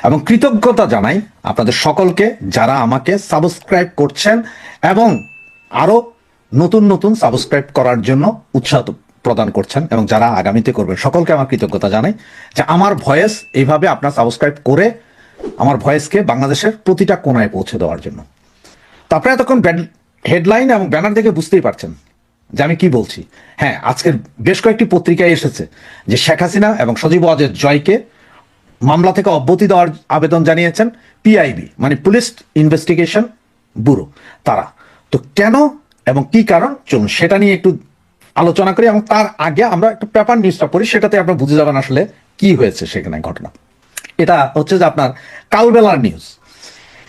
এবং কৃতজ্ঞতা জানাই আপনাদের সকলকে যারা আমাকে সাবস্ক্রাইব করছেন এবং আরো নতুন নতুন সাবস্ক্রাইব করার জন্য উৎসাহ প্রদান করছেন এবং যারা আগামীতে করবেন সকলকে আমার কৃতজ্ঞতা জানাই যে আমার ভয়েস এইভাবে আপনারা সাবস্ক্রাইব করে আমার ভয়েসকে বাংলাদেশের প্রতিটা কোনায় পৌঁছে দেওয়ার জন্য। তো আপনারা এতক্ষণ হেডলাইন এবং ব্যানার দেখে বুঝতেই পারছেন যে আমি কি বলছি। হ্যাঁ, আজকের বেশ কয়েকটি পত্রিকায় এসেছে যে শেখ হাসিনা এবং সজীব ওয়াজেদ জয়কে মামলা থেকে অব্যাহতি দেওয়ার আবেদন জানিয়েছেন পিআইবি, মানে পুলিশ ইনভেস্টিগেশন ব্যুরো, তারা। তো কেন এবং কি কারণ, চলুন সেটা নিয়ে একটু আলোচনা করি এবং তার আগে আমরা একটু পেপার নিউজটা পড়ি, সেটাতে আপনারা বুঝে যাবেন আসলে কি হয়েছে সেখানে ঘটনা। এটা হচ্ছে যে আপনার কালবেলার নিউজ।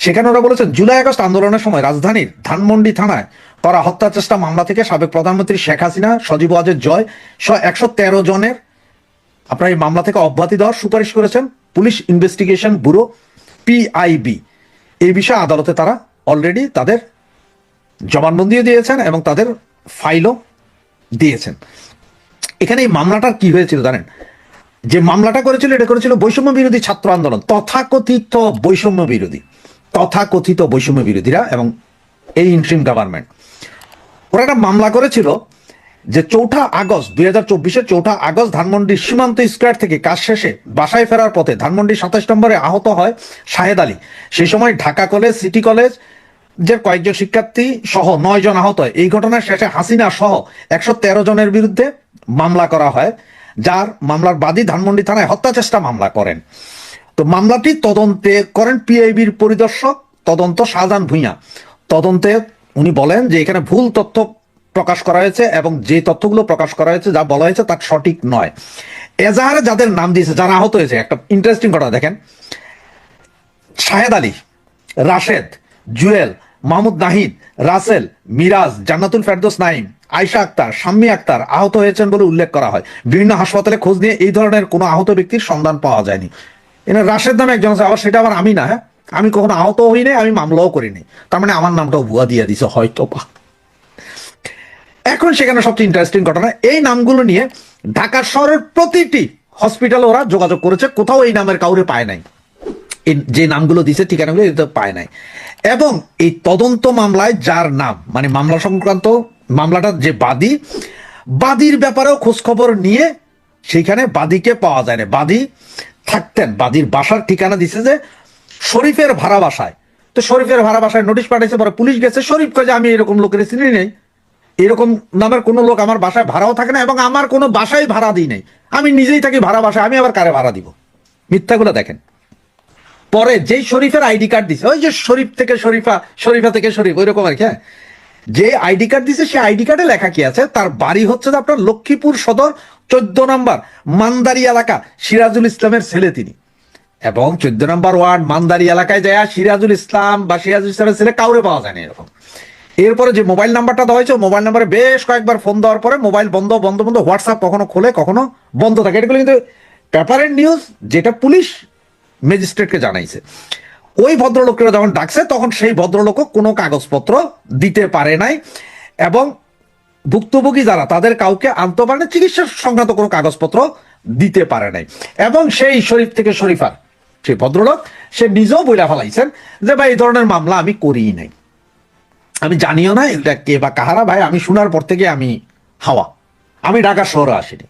সেখানে ওরা বলেছেন জুলাই আগস্ট আন্দোলনের সময় রাজধানীর ধানমন্ডি থানায় করা হত্যা চেষ্টা মামলা থেকে সাবেক প্রধানমন্ত্রী শেখ হাসিনা, সজীব ওয়াজেদ জয় সহ 113 জনের আপনার এই মামলা থেকে অব্যাহতি দেওয়ার সুপারিশ করেছেন পুলিশ ইনভেস্টিগেশন ব্যুরো পিআইবি। এই বিষয়ে আদালতে তারা অলরেডি তাদের জবানবন্দিও দিয়েছেন এবং তাদের ফাইলও দিয়েছেন। এখানে এই মামলাটার কি হয়েছিল জানেন? যে মামলাটা করেছিল এটা করেছিল বৈষম্য বিরোধী ছাত্র আন্দোলন, তথাকথিত বৈষম্য বিরোধীরা এবং এই ইন্টারিম গভর্নমেন্ট। ওরা একটা মামলা করেছিল যে 4 আগস্ট 2024 4 আগস্ট ধানমন্ডির সীমান্ত স্কোয়ার থেকে কাজ শেষে বাসায় ফেরার পথে ধানমন্ডি 27 নম্বরে আহত হয় শাহেদ আলী। সেই সময় ঢাকা কলেজ, সিটি কলেজ যে কয়েকজন শিক্ষার্থী সহ 9 জন আহত হয়। এই ঘটনার শেষে হাসিনা সহ 113 জনের বিরুদ্ধে মামলা করা হয়, যার মামলার বাদী ধানমন্ডি থানায় হত্যা চেষ্টা মামলা করেন। তো মামলাটি তদন্তে করেন পিআইবির পরিদর্শক তদন্ত শাহজাহান ভূঁইয়া। তদন্তে উনি বলেন যে এখানে ভুল তথ্য প্রকাশ করা হয়েছে এবং যে তথ্যগুলো প্রকাশ করা হয়েছে, যা বলা হয়েছে তা সঠিক নয়। এজাহারে যাদের নাম দিয়েছে, যারা আহত হয়েছে, একটা ইন্টারেস্টিং ঘটনা দেখেন। শাহেদ আলী, রাশেদ, জুয়েল, মাহমুদ নাহিদ, রাসেল, মিরাজ, জান্নাতুল ফেরদৌস নাইম, আয়শা আক্তার, শাম্মী আক্তার আহত হয়েছেন বলে উল্লেখ করা হয়। বিভিন্ন হাসপাতালে খোঁজ নিয়ে এই ধরনের কোনো আহত ব্যক্তির সন্ধান পাওয়া যায়নি। এখানে রাশেদ নামে একজন আছে, আবার সেটা আবার আমি না। হ্যাঁ, আমি কখনো আহত হই নাই, আমি মামলাও করিনি, তার মানে আমার নামটাও ভুয়া দিয়ে দিছে হয়তো বা। এখন সেখানে সবচেয়ে ইন্টারেস্টিং ঘটনা, এই নামগুলো নিয়ে ঢাকা শহরের প্রতিটি হসপিটালে ওরা যোগাযোগ করেছে, কোথাও এই নামের কাউরে পায় নাই। যে নামগুলো দিছে ঠিকানাগুলো এটা পায় নাই। এবং এই তদন্ত মামলায় যার নাম, মানে মামলা সংক্রান্ত মামলাটার যে বাদীর ব্যাপারেও খোঁজ খবর নিয়ে সেইখানে বাদীকে পাওয়া যায় না। বাদী থাকতেন, বাদীর বাসার ঠিকানা দিছে যে শরীফের ভাড়া বাসায়। তো শরীফের ভাড়া বাসায় নোটিশ পাঠাইছে, পরে পুলিশ গেছে, শরীফ কয়ে যে আমি এরকম লোকের চিনি নেই, এরকম নামের কোনো লোক আমার বাসায় ভাড়াও থাকে না এবং আমার কোনো বাসায় ভাড়া দিই নাই, আমি নিজেই থাকি ভাড়া বাসায়, আমি আবার কারে ভাড়া দিব? মিথ্যাগুলো দেখেন। পরে যেই শরীফের আইডি কার্ড দিছে, ওই যে শরীফ থেকে শরীফা, শরীফা থেকে শরীফ, ওই রকম আর কি। হ্যাঁ, যে আইডি কার্ড দিছে সেই আইডি কার্ডে লেখা কি আছে, তার বাড়ি হচ্ছে আপনার লক্ষ্মীপুর সদর 14 নম্বর মান্দারি এলাকা, সিরাজুল ইসলামের ছেলে তিনি। এবং 14 নম্বর ওয়ার্ড মান্দারি এলাকায় যায় সিরাজুল ইসলাম বা সিরাজুল ইসলামের ছেলে কাউরে পাওয়া যায়নি এরকম। এরপরে যে মোবাইল নাম্বারটা দেওয়া হয়েছে, মোবাইল নাম্বারে বেশ কয়েকবার ফোন দেওয়ার পরে মোবাইল বন্ধ, হোয়াটসঅ্যাপ কখনো খোলে কখনো বন্ধ থাকে। এগুলো কিন্তু পেপারের নিউজ, যেটা পুলিশ ম্যাজিস্ট্রেটকে জানাইছে। ওই ভদ্রলোকেরা যখন ডাকছে তখন সেই ভদ্রলোকও কোনো কাগজপত্র দিতে পারে নাই এবং ভুক্তভোগী যারা তাদের কাউকে আনতে পারে না, চিকিৎসা সংক্রান্ত কোনো কাগজপত্র দিতে পারে নাই। এবং সেই শরীফ থেকে শরীফার সেই ভদ্রলোক সে নিজেও বইলা ফেলাইছেন যে ভাই এই ধরনের মামলা আমি করিই নাই, আমি জানিও না এটা কে বা কাহারা। ভাই আমি শোনার পর থেকে আমি ঢাকা শহরে আসিনি।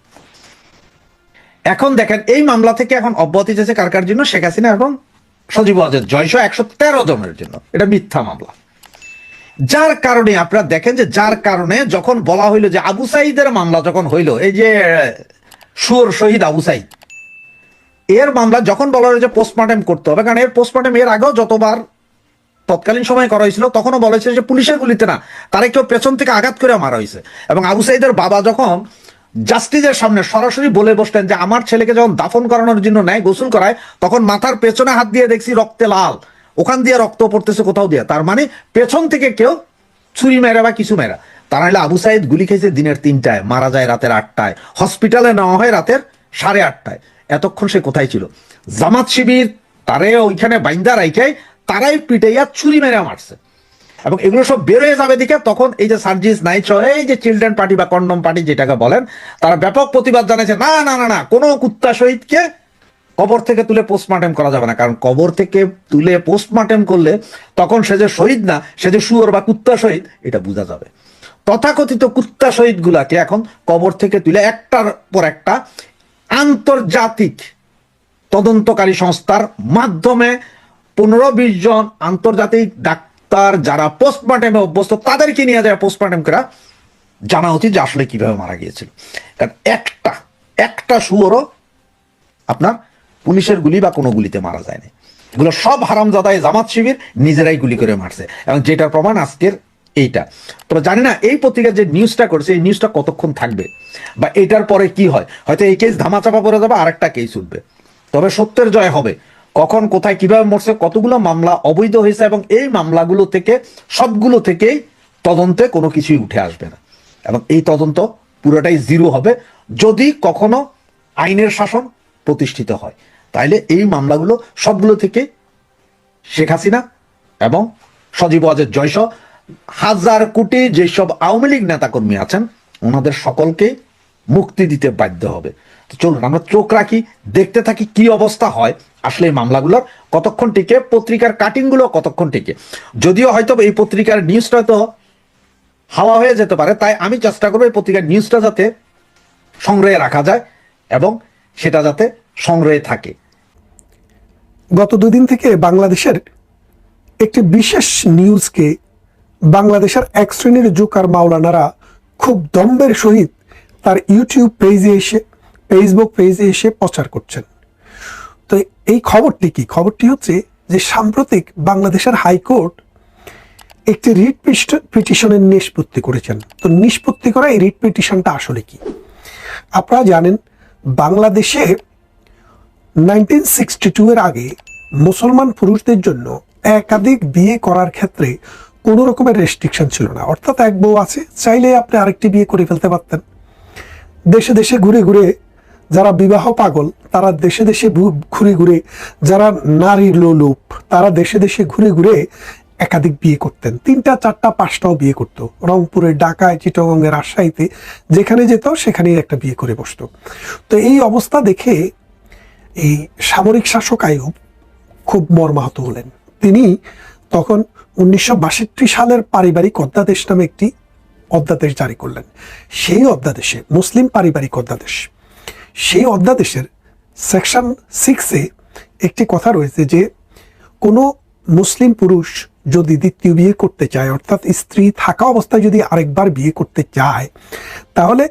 এখন দেখেন এই মামলা থেকে এখন অব্যাহতি চেয়েছে কার জন্য? শেখ হাসিনা এবং সজীব ওয়াজেদ জয় 113 জনের জন্য। এটা মিথ্যা মামলা, যার কারণে আপনারা দেখেন যে যার কারণে যখন বলা হইলো যে আবু সাইদের মামলা যখন হইলো, এই যে সুর শহীদ আবু সাইদ, এর মামলা যখন বলা হয়েছে পোস্টমর্টেম করতে হবে, কারণ এর পোস্টমর্টেম এর আগেও যতবার তৎকালীন সময় করা হয়েছিল তখনও বলা হয়েছিল যে পুলিশের গুলিতে না, তারা কেউ পেছন থেকে আঘাত করে মারা হয়েছে। এবং আবু সাইদের বাবা যখন জাস্টিসের সামনে সরাসরি বলে বসলেন যে আমার ছেলেকে যখন দাফন করানোর জন্য নেয়, গোসল করায়, তখন মাথার পেছনে হাত দিয়ে দেখছি রক্তে লাল, ওখান দিয়ে রক্ত পড়তেছে কোথাও দিয়ে, তার মানে পেছন থেকে কেউ ছুরি মেরা বা কিছু মেরা। তা নাহলে আবু সাইদ গুলি খেয়েছে দিনের 3টায়, মারা যায় রাতের 8টায়, হসপিটালে নেওয়া হয় রাতের 8:30টায়। এতক্ষণ সে কোথায় ছিল? জামাত শিবির তারে ওইখানে বাইন্দা রাইখায় তারাই পিটাইয়া ছুরি মেরে মারছে। এবং এগুলো সব বের হয়ে যাবে দিকে তখন এই যে সার্জিস নাইট, এই যে চিলড্রেন পার্টি বা কন্ডম পার্টি যেটাকে বলেন, তারা ব্যাপক প্রতিবাদ জানাইছে, না না না না, কোনো কুত্তা শহীদকে কবর থেকে তুলে পোস্টমর্টেম করা যাবে না, কারণ কবর থেকে তুলে পোস্টমর্টেম করলে তখন সে যে শহীদ না, সে যে শুয়োর বা কুত্তা শহীদ, এটা বোঝা যাবে। তথাকথিত কুত্তা শহীদ গুলাকে এখন কবর থেকে তুলে একটার পর একটা আন্তর্জাতিক তদন্তকারী সংস্থার মাধ্যমে 15-20 জন আন্তর্জাতিক ডাক্তার যারা পোস্টমর্টেমে অভ্যস্ত, তাদেরকে নিয়ে যায় পোস্টমর্টেম করা, জানা উচিত যে আসলে কিভাবে মারা গিয়েছিল। কারণ একটা শুয়োরও আপনার পুলিশের গুলি বা কোনো গুলিতে মারা যায়নি। এগুলো সব হারামজাদায় জামাত শিবির নিজেরাই গুলি করে মারছে, এবং যেটার প্রমাণ আজকের এইটা। তবে জানি না এই পত্রিকা যে নিউজটা করছে, এই নিউজটা কতক্ষণ থাকবে বা এটার পরে কি হয়। হয়তো এই কেস ধামাচাপা পড়ে যাবে, আরেকটা কেস উঠবে। তবে সত্যের জয় হবে। কখন, কোথায়, কিভাবে মরছে, কতগুলো মামলা অবৈধ হয়েছে, এবং এই মামলাগুলো থেকে সবগুলো থেকেই তদন্তে কোনো কিছুই উঠে আসবে না, এবং এই তদন্ত পুরোটাই জিরো হবে যদি কখনো আইনের শাসন প্রতিষ্ঠিত হয়। তাইলে এই মামলাগুলো সবগুলো থেকে শেখ হাসিনা এবং সজীব ওয়াজেদ জয়শ, হাজার কোটি যেসব আওয়ামী লীগ নেতাকর্মী আছেন, ওনাদের সকলকে মুক্তি দিতে বাধ্য হবে। তো চলুন আমরা চোখ রাখি, দেখতে থাকি কি অবস্থা হয় আসলে এই মামলাগুলোর, কতক্ষণ টিকে, পত্রিকার কাটিংগুলো কতক্ষণ টিকে। যদিও হয়তো এই পত্রিকার নিউজটা তো হাওয়া হয়ে যেতে পারে, তাই আমি চেষ্টা করবো এই পত্রিকার নিউজটা যাতে সংগ্রহে রাখা যায় এবং সেটা যাতে সংগ্রহে থাকে। গত দুদিন থেকে বাংলাদেশের একটি বিশেষ নিউজকে বাংলাদেশের এক শ্রেণীর জোকার মাওলানারা খুব দম্ভের সহিত তার ইউটিউব পেজে এসে, ফেসবুক পেজে এসে প্রচার করছেন। তো এই খবরটি কি? খবরটি হচ্ছে যে সাম্প্রতিক বাংলাদেশের হাইকোর্ট একটি রিট পিটিশনের নিষ্পত্তি করেছেন। তো নিষ্পত্তি করা এই রিট পিটিশনটা আসলে কি? আপনারা জানেন বাংলাদেশে 1962 এর আগে মুসলমান পুরুষদের জন্য একাধিক বিয়ে করার ক্ষেত্রে কোনো রকমের রেস্ট্রিকশন ছিল না। অর্থাৎ এক বউ আছে, চাইলে আপনি আরেকটি বিয়ে করে ফেলতে পারতেন। দেশে দেশে ঘুরে ঘুরে যারা বিবাহ পাগল, তারা দেশে দেশে ঘুরে ঘুরে, যারা নারী লোলুপ, তারা দেশে দেশে ঘুরে ঘুরে একাধিক বিয়ে করতেন। 3টা 4টা 5টাও বিয়ে করতো। রংপুরে, ঢাকায়, চিটাগংয়ে, রাজশাহীতে যেখানে যেত সেখানেই একটা বিয়ে করে বসতো। তো এই অবস্থা দেখে এই সামরিক শাসক আইয়ুব খুব মর্মাহত হলেন। তিনি তখন 1962 সালের পারিবারিক অধ্যাদেশ নামে একটি অধ্যাদেশ জারি করলেন। সেই অধ্যাদেশে, মুসলিম পারিবারিক অধ্যাদেশ, সেই অধ্যাদেশের সেকশন 6-এ একটি কথা রয়েছে যে কোনো মুসলিম পুরুষ যদি দ্বিতীয় বিয়ে করতে চায়, অর্থাৎ স্ত্রী থাকা অবস্থায় যদি আরেকবার বিয়ে করতে চায়, তাহলে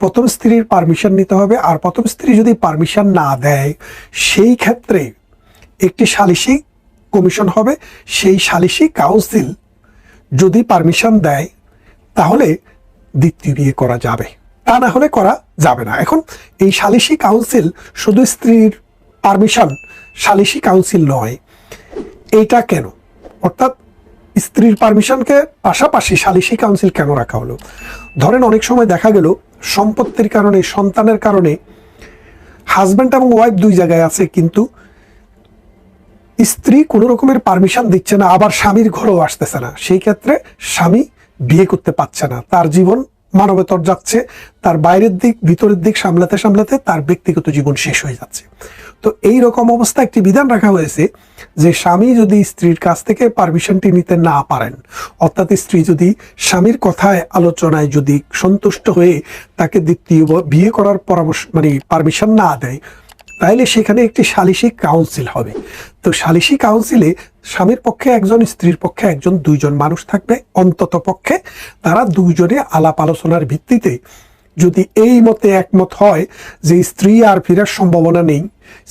প্রথম স্ত্রীর পারমিশন নিতে হবে। আর প্রথম স্ত্রী যদি পারমিশন না দেয়, সেই ক্ষেত্রে একটি সালিসি কমিশন হবে। সেই সালিসি কাউন্সিল যদি পারমিশন দেয় তাহলে দ্বিতীয় বিয়ে করা যাবে, তা না হলে করা যাবে না। এখন এই সালিসি কাউন্সিল শুধু স্ত্রীর পারমিশন সালিসি কাউন্সিল নয়। এইটা কেন? অর্থাৎ স্ত্রীর পারমিশনকে পাশাপাশি সালিসি কাউন্সিল কেন রাখা হলো? ধরেন অনেক সময় দেখা গেল সম্পত্তির কারণে, সন্তানের কারণে হাজব্যান্ড এবং ওয়াইফ দুই জায়গায় আছে, কিন্তু স্ত্রী কোনো রকমের পারমিশন দিচ্ছে না, আবার স্বামীর ঘরেও আসতেছে না। সেই ক্ষেত্রে স্বামী বিয়ে করতে পারছে না, তার জীবন মানবেতর যাচ্ছে, তার বাইরের দিক ভিতরের দিক সামলাতে সামলাতে তার ব্যক্তিগত জীবন শেষ হয়ে যাচ্ছে। তো এই রকম অবস্থা একটি বিধান রাখা হয়েছে যে স্বামী যদি স্ত্রীর কাছ থেকে পারমিশনটি নিতে না পারেন, অর্থাৎ স্ত্রী যদি স্বামীর কথায় আলোচনায় যদি সন্তুষ্ট হয়ে তাকে দ্বিতীয় বিয়ে করার পরামর্শ পারমিশন না দেয়, তাইলে সেখানে একটি সালিসি কাউন্সিল হবে। তো সালিসি কাউন্সিলে স্বামীর পক্ষে একজন, স্ত্রীর পক্ষে একজন, 2 জন মানুষ থাকবে অন্তত পক্ষে। তারা 2 জনে আলাপ আলোচনার ভিত্তিতে যদি এই মতে একমত হয় যে স্ত্রী আর ফেরার সম্ভাবনা নেই,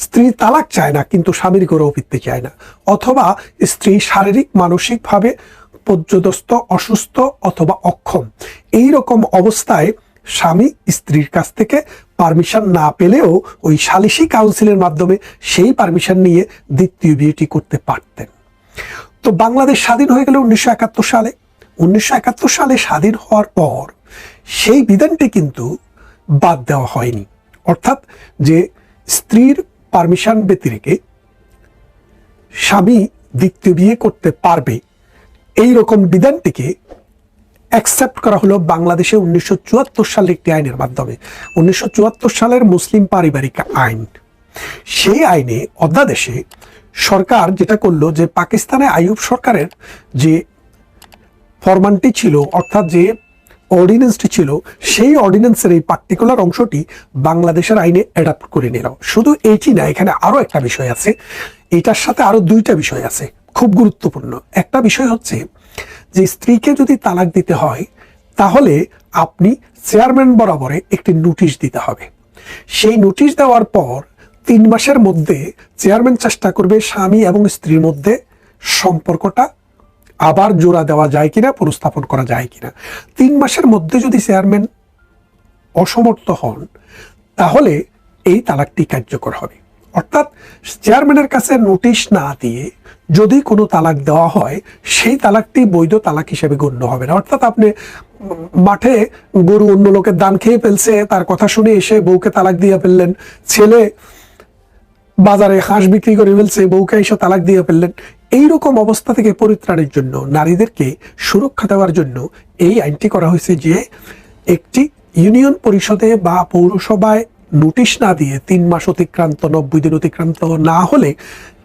স্ত্রী তালাক চায় না কিন্তু স্বামীর ঘরেও ফিরতে চায় না, অথবা স্ত্রী শারীরিক মানসিকভাবে পর্যদস্ত, অসুস্থ অথবা অক্ষম, এই রকম অবস্থায় স্বামী স্ত্রীর কাছ থেকে পারমিশন না পেলেও ওই সালিসি কাউন্সিলের মাধ্যমে সেই পারমিশন নিয়ে দ্বিতীয় বিয়েটি করতে পারতেন। তো বাংলাদেশ স্বাধীন হয়ে গেল 1971 সালে। 1971 সালে স্বাধীন হওয়ার পর সেই বিধানটি কিন্তু বাদ দেওয়া হয়নি। অর্থাৎ যে স্ত্রীর পারমিশন ব্যতিরেকে স্বামী দ্বিতীয় বিয়ে করতে পারবে, এই রকম বিধানটিকে অ্যাকসেপ্ট করা হলো বাংলাদেশে 1974 সালের একটি আইনের মাধ্যমে। 1974 সালের মুসলিম পারিবারিক আইন। সেই আইনে অধ্যাদেশে সরকার যেটা করলো যে পাকিস্তানে আইয়ুব সরকারের যে ফরমানটি ছিল, অর্থাৎ যে অর্ডিন্যান্সটি ছিল, সেই অর্ডিন্যান্সের এই পার্টিকুলার অংশটি বাংলাদেশের আইনে অ্যাডাপ্ট করে নিল। শুধু এইটি না, এখানে আরো একটা বিষয় আছে, এটার সাথে আরো দুইটা বিষয় আছে খুব গুরুত্বপূর্ণ। একটা বিষয় হচ্ছে যে স্ত্রীকে যদি তালাক দিতে হয় তাহলে আপনি চেয়ারম্যান বরাবরে একটি নোটিশ দিতে হবে। সেই নোটিশ দেওয়ার পর 3 মাসের মধ্যে চেয়ারম্যান চেষ্টা করবে স্বামী এবং স্ত্রীর মধ্যে সম্পর্কটা আবার জোড়া দেওয়া যায় কিনা, পুনঃস্থাপন করা যায় কিনা। 3 মাসের মধ্যে যদি চেয়ারম্যান অসমর্থ হন তাহলে এই তালাকটি কার্যকর হবে। অর্থাৎ চেয়ারম্যানের কাছে নোটিশ না দিয়ে যদি কোনো তালাক দেওয়া হয় সেই তালাকটি বৈধ তালাক হিসেবে গণ্য হবে না। অর্থাৎ আপনি মাঠে গরু অন্য লোকের দান খেয়ে ফেলছে, তার কথা শুনে এসে বউকে তালাক দিয়ে ফেললেন, ছেলে বাজারে হাঁস বিক্রি করে ফেলছে, বউকে এসে তালাক দিয়ে ফেললেন। এইরকম অবস্থা থেকে পরিত্রাণের জন্য, নারীদেরকে সুরক্ষা দেওয়ার জন্য এই আইনটি করা হয়েছে যে একটি ইউনিয়ন পরিষদে বা পৌরসভায় নোটিশ না দিয়ে 3 মাস অতিক্রান্ত, 90 দিন অতিক্রান্ত না হলে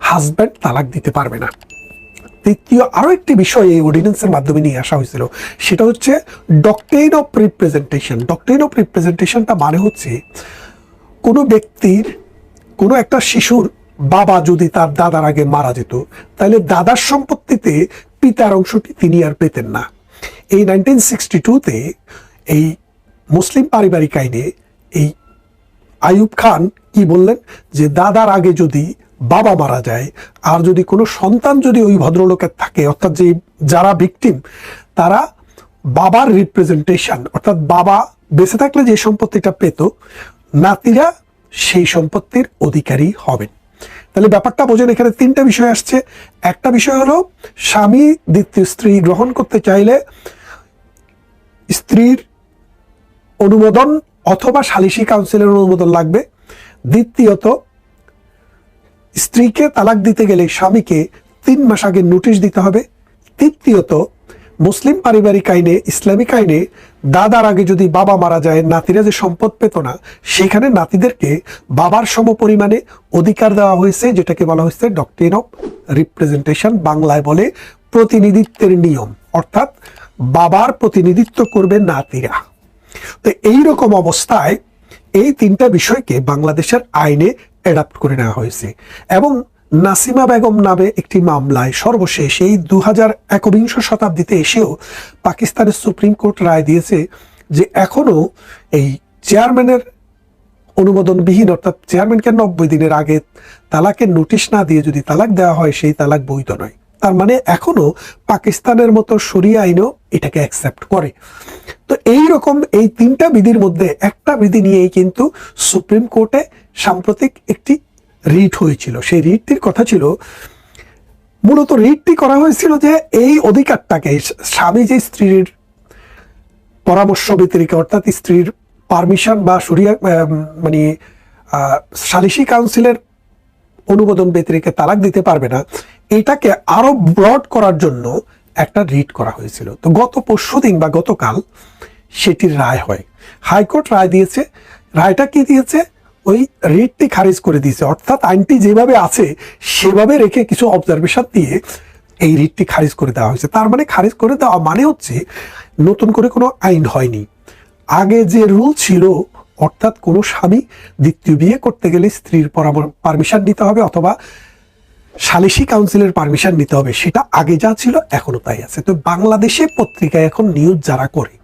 হাজব্যান্ড তালাক দিতে পারবে না। তৃতীয় আরো একটি বিষয় এই অর্ডিন্যান্সের মাধ্যমে নিয়ে আসা হয়েছিল, সেটা হচ্ছে doctrine of representation. Doctrine of রিপ্রেজেন্টেশনটা মানে হচ্ছে কোনো ব্যক্তির, কোনো একটা শিশুর বাবা যদি তার দাদার আগে মারা যেত তাহলে দাদার সম্পত্তিতে পিতার অংশটি তিনি আর পেতেন না। এই 1962-তে এই মুসলিম পারিবারিক আইনে এই আইয়ুব খান কি বললেন যে দাদার আগে যদি বাবা মারা যায় আর যদি কোনো সন্তান যদি ওই ভদ্রলোকের থাকে, অর্থাৎ যে যারা ভিকটিম তারা বাবার রিপ্রেজেন্টেশন, অর্থাৎ বাবা বেঁচে থাকলে যে সম্পত্তিটা পেত, নাতিরা সেই সম্পত্তির অধিকারী হবেন। তাহলে ব্যাপারটা বোঝেন, এখানে 3টা বিষয় আসছে। একটা বিষয় হলো স্বামী দ্বিতীয় স্ত্রী গ্রহণ করতে চাইলে স্ত্রীর অনুমোদন অথবা সালিসি কাউন্সিলের অনুমোদন লাগবে। দ্বিতীয়ত, স্ত্রীকে তালাক দিতে গেলে স্বামীকে 3 মাস আগে নোটিশ দিতে হবে। তৃতীয়ত, মুসলিম পারিবারিক আইনে, ইসলামিক আইনে দাদার আগে যদি বাবা মারা যায়, নাতিরা যে সম্পদ পেত না, সেখানে নাতিদেরকে বাবার সমপরিমাণে অধিকার দেওয়া হয়েছে, যেটাকে বলা হয়েছে ডক্ট্রিন অফ রিপ্রেজেন্টেশন, বাংলায় বলে প্রতিনিধিত্বের নিয়ম। অর্থাৎ বাবার প্রতিনিধিত্ব করবে নাতিরা। তো এইরকম অবস্থায় এই 3টা বিষয়কে বাংলাদেশের আইনে অ্যাডাপ্ট করে নেওয়া হয়েছে। এবং নাসিমা বেগম নামে একটি মামলায় সর্বশেষ এই 2021 শতাব্দীতে এসেও পাকিস্তানের সুপ্রিম কোর্ট রায় দিয়েছে যে এখনো এই চেয়ারম্যানের অনুমোদনবিহীন, অর্থাৎ চেয়ারম্যানকে 90 দিনের আগে তালাকের নোটিশ না দিয়ে যদি তালাক দেওয়া হয় সেই তালাক বৈধ নয়। তার মানে এখনো পাকিস্তানের মতো শরিয়া আইনও এটাকে অ্যাকসেপ্ট করে। তো এইরকম এই 3টা বিধির মধ্যে একটা বিধি নিয়েই কিন্তু সুপ্রিম কোর্টে সাম্প্রতিক একটি রিট হয়েছিল। সেই রিটটির কথা ছিল, মূলত রিটটি করা হয়েছিল যে এই অধিকারটাকে স্বামী যে স্ত্রীর পরামর্শ ব্যতিরেকে, অর্থাৎ স্ত্রীর পারমিশন বা শরিয়া মানে সালিসি কাউন্সিলের অনুমোদন ব্যতিরেকে তালাক দিতে পারবে না, এটাকে আরো ব্রড করার জন্য একটা রিট করা হয়েছিল। তো গত পরশুদিন বা গতকাল সেটির রায় হয়। হাইকোর্ট রায় দিয়েছে। রায়টা কি দিয়েছে? ওই রিটটি খারিজ করে দিয়েছে। অর্থাৎ আইনটি যেভাবে আছে সেভাবে রেখে কিছু অবজারভেশন দিয়ে এই রিটটি খারিজ করে দেওয়া হয়েছে। তার মানে খারিজ করে দেওয়া মানে হচ্ছে নতুন করে কোনো আইন হয়নি। আগে যে রুল ছিল, অর্থাৎ কোনো স্বামী দ্বিতীয় বিয়ে করতে গেলে স্ত্রীর পারমিশন নিতে হবে অথবা সালিসি কাউন্সিলের পারমিশন নিতে হবে, সেটা আগে যা ছিল এখনো তাই আছে। তো বাংলাদেশে পত্রিকায় এখন নিউজ যারা করে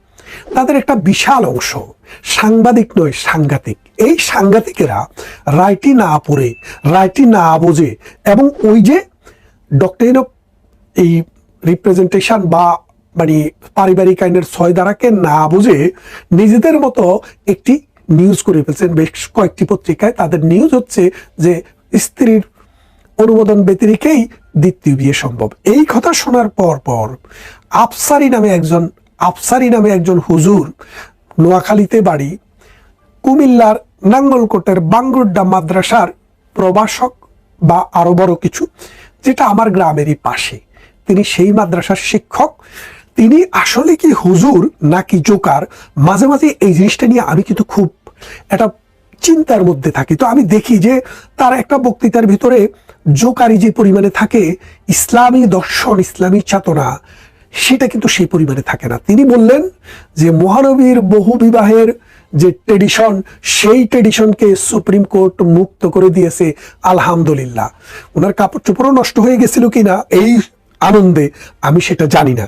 তাদের একটা বিশাল অংশ সাংবাদিক নয়, সাংঘাতিক। এই সাংঘাতিকেরা রায়টি না পড়ে, রায়টি না বোঝে এবং ওই যে ডক্ট্রিন অফ এই রিপ্রেজেন্টেশন বা মানে পারিবারিক আইনের 6 ধারাকে না বুঝে নিজেদের মতো একটি নিউজ করে ফেলছেন বেশ কয়েকটি পত্রিকায়। তাদের নিউজ হচ্ছে যে স্ত্রীর অনুমোদন ব্যতিরেকেই দ্বিতীয় বিয়ে সম্ভব। এই কথা শোনার পর আফসারি নামে একজন হুজুর, নোয়াখালীতে বাড়ি, কুমিল্লার নাঙ্গলকোটের বাঙ্গুরডা মাদ্রাসার প্রভাষক বা আরো বড় কিছু, যেটা আমার গ্রামেরই পাশে, তিনি সেই মাদ্রাসার শিক্ষক। তিনি আসলে কি হুজুর নাকি জোকার, মাঝে মাঝে এই জিনিসটা নিয়ে আমি কিন্তু খুব একটা চিন্তার মধ্যে থাকি। তো আমি দেখি যে তার একটা বক্তৃতার ভিতরে জোকারি যে পরিমাণে থাকে, ইসলামী দর্শন, ইসলামী চেতনা সেটা কিন্তু সেই পরিমাণে থাকে না। তিনি বললেন যে মহানবীর বহু বিবাহের যে ট্রেডিশন, সেই ট্রেডিশনকে সুপ্রিম কোর্ট মুক্ত করে দিয়েছে, আলহামদুলিল্লাহ। ওনার কাপড় চোপড়ও নষ্ট হয়ে গেছিল কিনা এই আনন্দে আমি সেটা জানি না।